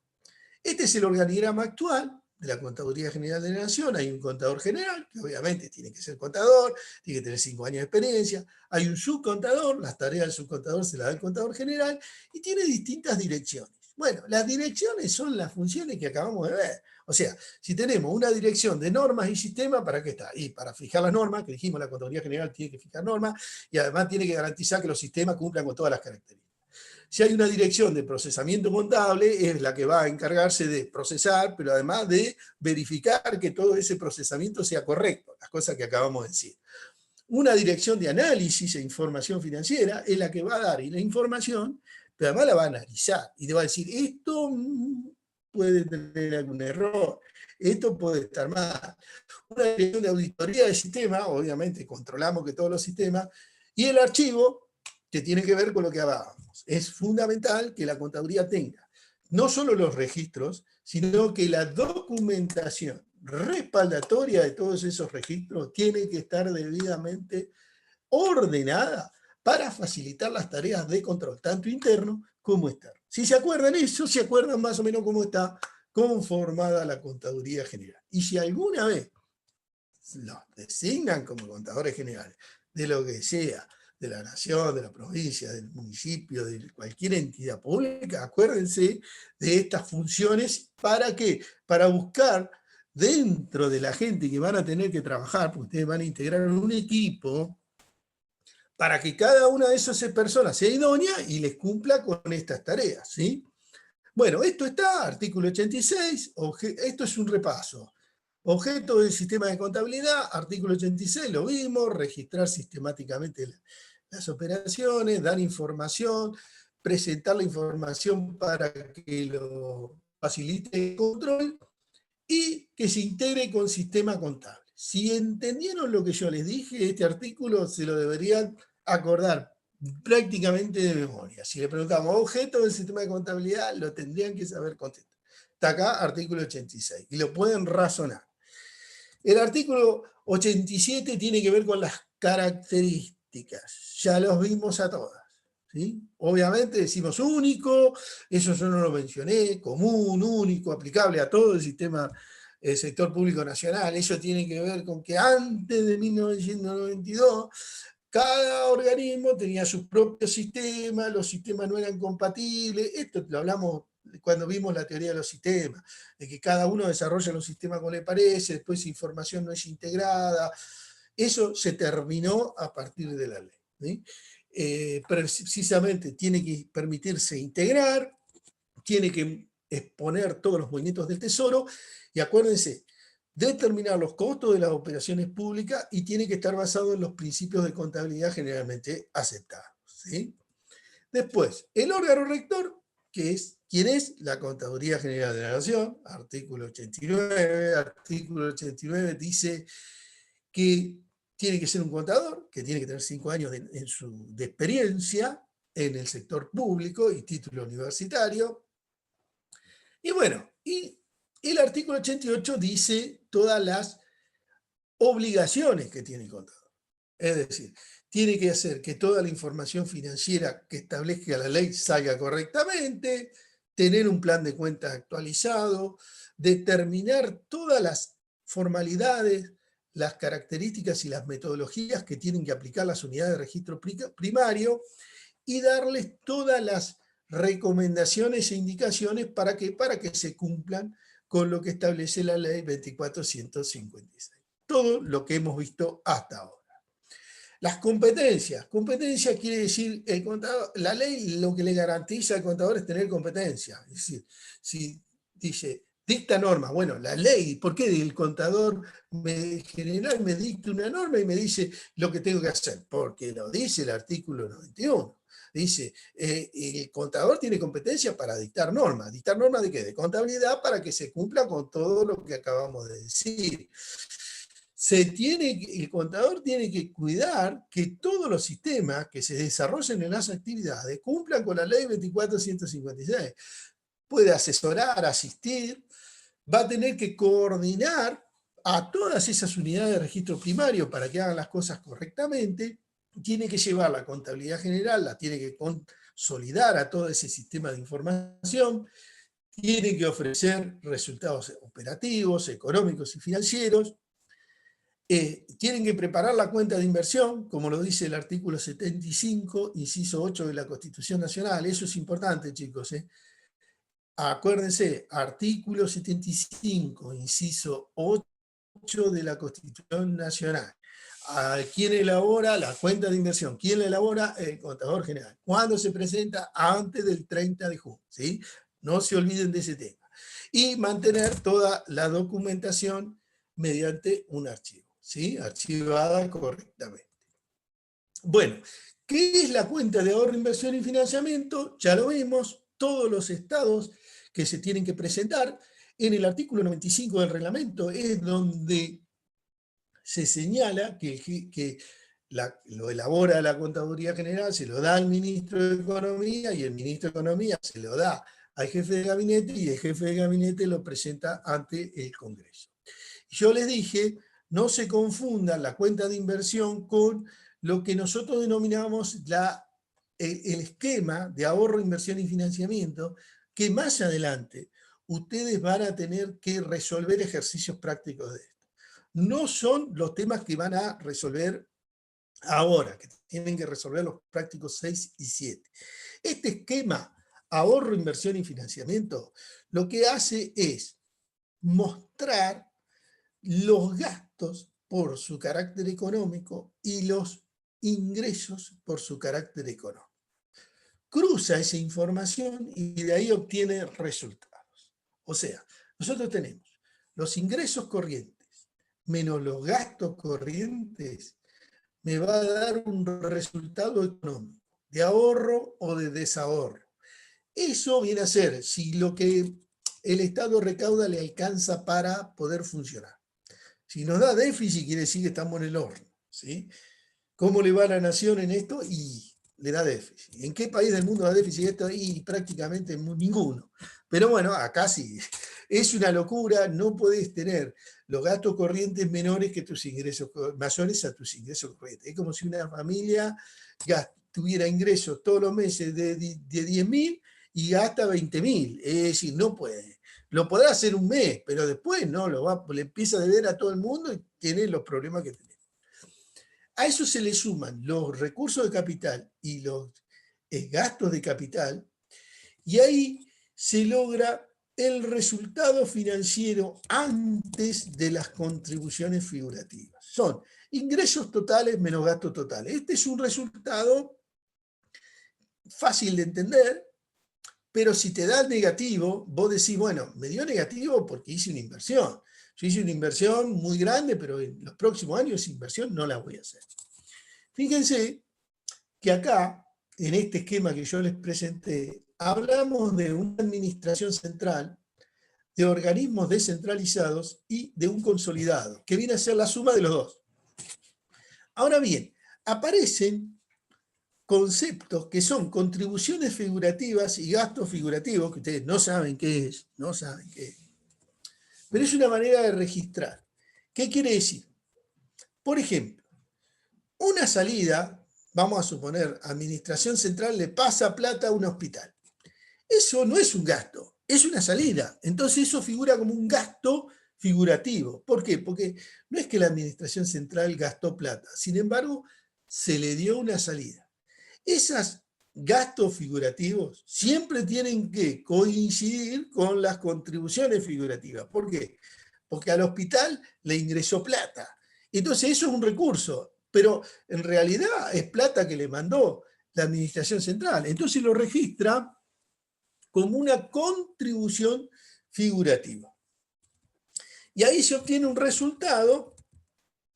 Este es el organigrama actual, de la Contaduría General de la Nación, hay un contador general, que obviamente tiene que ser contador, tiene que tener 5 años de experiencia, hay un subcontador, las tareas del subcontador se las da el contador general, y tiene distintas direcciones. Bueno, las direcciones son las funciones que acabamos de ver. O sea, si tenemos una dirección de normas y sistemas, ¿para qué está? Y para fijar las normas, que dijimos la Contaduría General tiene que fijar normas, y además tiene que garantizar que los sistemas cumplan con todas las características. Si hay una dirección de procesamiento contable, es la que va a encargarse de procesar, pero además de verificar que todo ese procesamiento sea correcto, las cosas que acabamos de decir. Una dirección de análisis e información financiera es la que va a dar la información, pero además la va a analizar y le va a decir, esto puede tener algún error, esto puede estar mal. Una dirección de auditoría de sistema, obviamente controlamos que todos los sistemas, y el archivo, que tiene que ver con lo que hablábamos. Es fundamental que la contaduría tenga no solo los registros, sino que la documentación respaldatoria de todos esos registros tiene que estar debidamente ordenada para facilitar las tareas de control, tanto interno como externo. Si se acuerdan eso, se acuerdan más o menos cómo está conformada la contaduría general. Y si alguna vez los designan como contadores generales de lo que sea, de la nación, de la provincia, del municipio, de cualquier entidad pública, acuérdense de estas funciones. ¿Para qué? Para buscar dentro de la gente que van a tener que trabajar, porque ustedes van a integrar un equipo, para que cada una de esas personas sea idónea y les cumpla con estas tareas, ¿sí? Bueno, esto está, artículo 86, esto es un repaso. Objeto del sistema de contabilidad, artículo 86, lo vimos, registrar sistemáticamente las operaciones, dar información, presentar la información para que lo facilite el control y que se integre con sistema contable. Si entendieron lo que yo les dije, este artículo se lo deberían acordar prácticamente de memoria. Si le preguntamos objeto del sistema de contabilidad, lo tendrían que saber contestar. Está acá, artículo 86, y lo pueden razonar. El artículo 87 tiene que ver con las características. Ya los vimos a todas, ¿sí? Obviamente decimos único, eso yo no lo mencioné, común, único, aplicable a todo el sistema del sector público nacional. Eso tiene que ver con que antes de 1992 cada organismo tenía su propio sistema, los sistemas no eran compatibles. Esto lo hablamos cuando vimos la teoría de los sistemas, de que cada uno desarrolla los sistemas como le parece, después esa información no es integrada. Eso se terminó a partir de la ley, ¿sí? Precisamente tiene que permitirse integrar, tiene que exponer todos los movimientos del tesoro, y acuérdense, determinar los costos de las operaciones públicas, y tiene que estar basado en los principios de contabilidad generalmente aceptados, ¿sí? Después, el órgano rector, que es ¿quién es? La Contaduría General de la Nación, artículo 89. Artículo 89 dice que tiene que ser un contador, que tiene que tener 5 años de experiencia en el sector público y título universitario. Y bueno, y el artículo 88 dice todas las obligaciones que tiene el contador. Es decir, tiene que hacer que toda la información financiera que establezca la ley salga correctamente, tener un plan de cuentas actualizado, determinar todas las formalidades, las características y las metodologías que tienen que aplicar las unidades de registro primario, y darles todas las recomendaciones e indicaciones para que se cumplan con lo que establece la ley 24.156. Todo lo que hemos visto hasta ahora. Las competencias. Competencia quiere decir, el contador, la ley lo que le garantiza al contador es tener competencia. Es decir, si dice, dicta normas, bueno, la ley, ¿por qué el contador general me dicta una norma y me dice lo que tengo que hacer? Porque lo dice el artículo 91. Dice, el contador tiene competencia para dictar normas. ¿Dictar normas de qué? De contabilidad, para que se cumpla con todo lo que acabamos de decir. El contador tiene que cuidar que todos los sistemas que se desarrollen en las actividades cumplan con la ley 24.156. Puede asesorar, asistir, va a tener que coordinar a todas esas unidades de registro primario para que hagan las cosas correctamente, tiene que llevar la contabilidad general, la tiene que consolidar a todo ese sistema de información, tiene que ofrecer resultados operativos, económicos y financieros. Tienen que preparar la cuenta de inversión, como lo dice el artículo 75, inciso 8 de la Constitución Nacional. Eso es importante, chicos. Acuérdense, artículo 75, inciso 8 de la Constitución Nacional. ¿Quién elabora la cuenta de inversión? ¿Quién la elabora? El contador general. ¿Cuándo se presenta? Antes del 30 de junio. ¿Sí? No se olviden de ese tema. Y mantener toda la documentación mediante un archivo, ¿sí? Archivada correctamente. Bueno, ¿qué es la cuenta de ahorro, inversión y financiamiento? Ya lo vimos, todos los estados que se tienen que presentar. En el artículo 95 del reglamento es donde se señala que lo elabora la Contaduría General, se lo da al ministro de Economía y el ministro de Economía se lo da al jefe de gabinete y el jefe de gabinete lo presenta ante el Congreso. Yo les dije, no se confundan la cuenta de inversión con lo que nosotros denominamos el esquema de ahorro, inversión y financiamiento, que más adelante ustedes van a tener que resolver ejercicios prácticos de esto. No son los temas que van a resolver ahora, que tienen que resolver los prácticos 6 y 7. Este esquema, ahorro, inversión y financiamiento, lo que hace es mostrar los gastos por su carácter económico y los ingresos por su carácter económico. Cruza esa información y de ahí obtiene resultados. O sea, nosotros tenemos los ingresos corrientes menos los gastos corrientes, me va a dar un resultado económico, de ahorro o de desahorro. Eso viene a ser si lo que el Estado recauda le alcanza para poder funcionar. Si nos da déficit, quiere decir que estamos en el horno, ¿sí? ¿Cómo le va a la nación en esto? Y le da déficit. ¿En qué país del mundo da déficit esto? Y prácticamente ninguno. Pero bueno, acá sí. Es una locura, no podés tener los gastos corrientes menores que tus ingresos, mayores a tus ingresos corrientes. Es como si una familia tuviera ingresos todos los meses de 10.000 y gasta 20.000. Es decir, no puede. Lo podrá hacer un mes, pero después no, le empieza a deber a todo el mundo y tiene los problemas que tiene. A eso se le suman los recursos de capital y los gastos de capital, y ahí se logra el resultado financiero antes de las contribuciones figurativas. Son ingresos totales menos gastos totales. Este es un resultado fácil de entender, pero si te da negativo, vos decís, bueno, me dio negativo porque hice una inversión. Yo hice una inversión muy grande, pero en los próximos años esa inversión no la voy a hacer. Fíjense que acá, en este esquema que yo les presenté, hablamos de una administración central, de organismos descentralizados y de un consolidado, que viene a ser la suma de los dos. Ahora bien, aparecen conceptos que son contribuciones figurativas y gastos figurativos, que ustedes no saben qué es, no saben qué es. Pero es una manera de registrar. ¿Qué quiere decir? Por ejemplo, una salida, vamos a suponer, administración central le pasa plata a un hospital. Eso no es un gasto, es una salida. Entonces eso figura como un gasto figurativo. ¿Por qué? Porque no es que la administración central gastó plata, sin embargo, se le dio una salida. Esos gastos figurativos siempre tienen que coincidir con las contribuciones figurativas. ¿Por qué? Porque al hospital le ingresó plata. Entonces eso es un recurso, pero en realidad es plata que le mandó la administración central. Entonces lo registra como una contribución figurativa. Y ahí se obtiene un resultado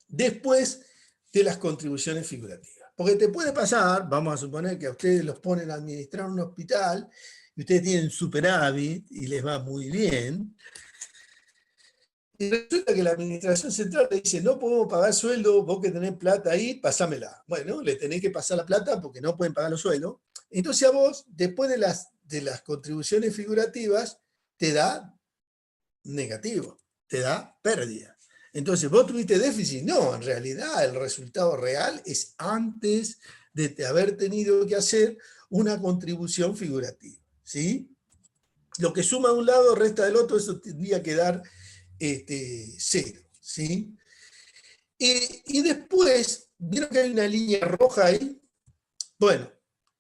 después de las contribuciones figurativas. Porque te puede pasar, vamos a suponer que a ustedes los ponen a administrar un hospital y ustedes tienen superávit y les va muy bien. Y resulta que la administración central le dice, no podemos pagar sueldo, vos que tenés plata ahí, pasámela. Bueno, le tenés que pasar la plata porque no pueden pagar los sueldos. Entonces a vos, después de las contribuciones figurativas, te da negativo, te da pérdida. Entonces, ¿vos tuviste déficit? No, en realidad el resultado real es antes de haber tenido que hacer una contribución figurativa, ¿sí? lo que suma de un lado resta del otro, eso tendría que dar 0. ¿Sí? Y después, ¿vieron que hay una línea roja ahí? Bueno,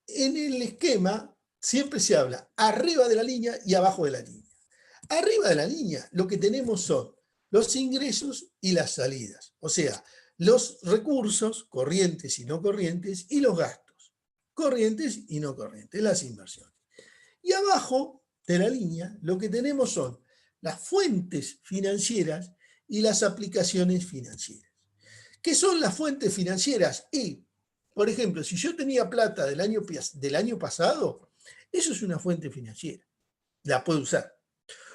en el esquema siempre se habla arriba de la línea y abajo de la línea. Arriba de la línea lo que tenemos son los ingresos y las salidas, o sea, los recursos corrientes y no corrientes y los gastos, corrientes y no corrientes, las inversiones. Y abajo de la línea lo que tenemos son las fuentes financieras y las aplicaciones financieras. ¿Qué son las fuentes financieras? Y, por ejemplo, si yo tenía plata del año pasado, eso es una fuente financiera, la puedo usar.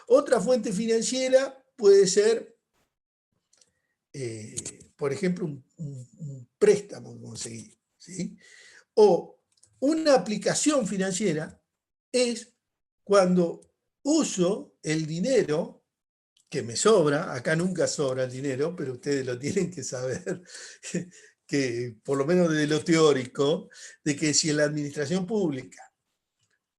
Otra fuente financiera puede ser, por ejemplo, un préstamo conseguido, ¿sí? O una aplicación financiera es cuando uso el dinero que me sobra, acá nunca sobra el dinero, pero ustedes lo tienen que saber, que por lo menos desde lo teórico, de que si en la administración pública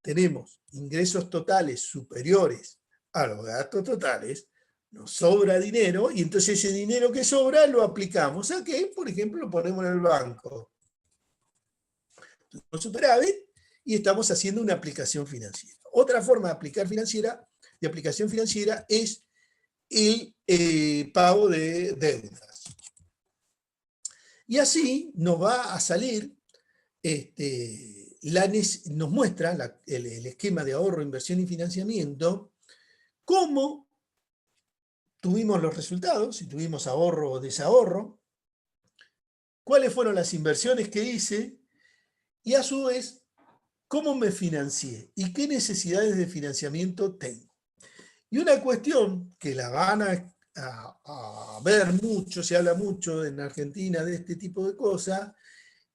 tenemos ingresos totales superiores a los gastos totales, nos sobra dinero y entonces ese dinero que sobra lo aplicamos a qué, por ejemplo, lo ponemos en el banco. Con superávit y estamos haciendo una aplicación financiera. Otra forma de aplicación financiera es el pago de deudas. Y así nos va a salir, nos muestra el esquema de ahorro, inversión y financiamiento, cómo tuvimos los resultados, si tuvimos ahorro o desahorro, cuáles fueron las inversiones que hice y a su vez, cómo me financié y qué necesidades de financiamiento tengo. Y una cuestión que la van a ver mucho, se habla mucho en Argentina de este tipo de cosas,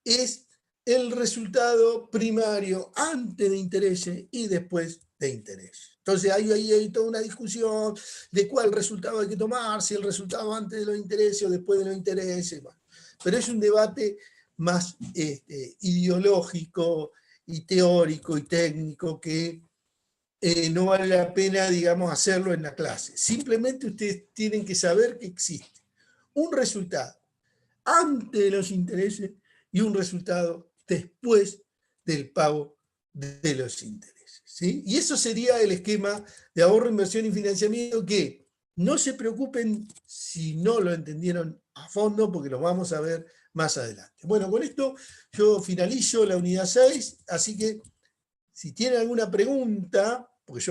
es el resultado primario antes de intereses y después de intereses. Entonces hay toda una discusión de cuál resultado hay que tomar, si el resultado antes de los intereses o después de los intereses. Bueno, pero es un debate más ideológico y teórico y técnico que no vale la pena, digamos, hacerlo en la clase. Simplemente ustedes tienen que saber que existe un resultado antes de los intereses y un resultado después del pago de los intereses. ¿Sí? Y eso sería el esquema de ahorro, inversión y financiamiento, que no se preocupen si no lo entendieron a fondo, porque lo vamos a ver más adelante. Bueno, con esto yo finalizo la unidad 6, así que si tienen alguna pregunta, porque yo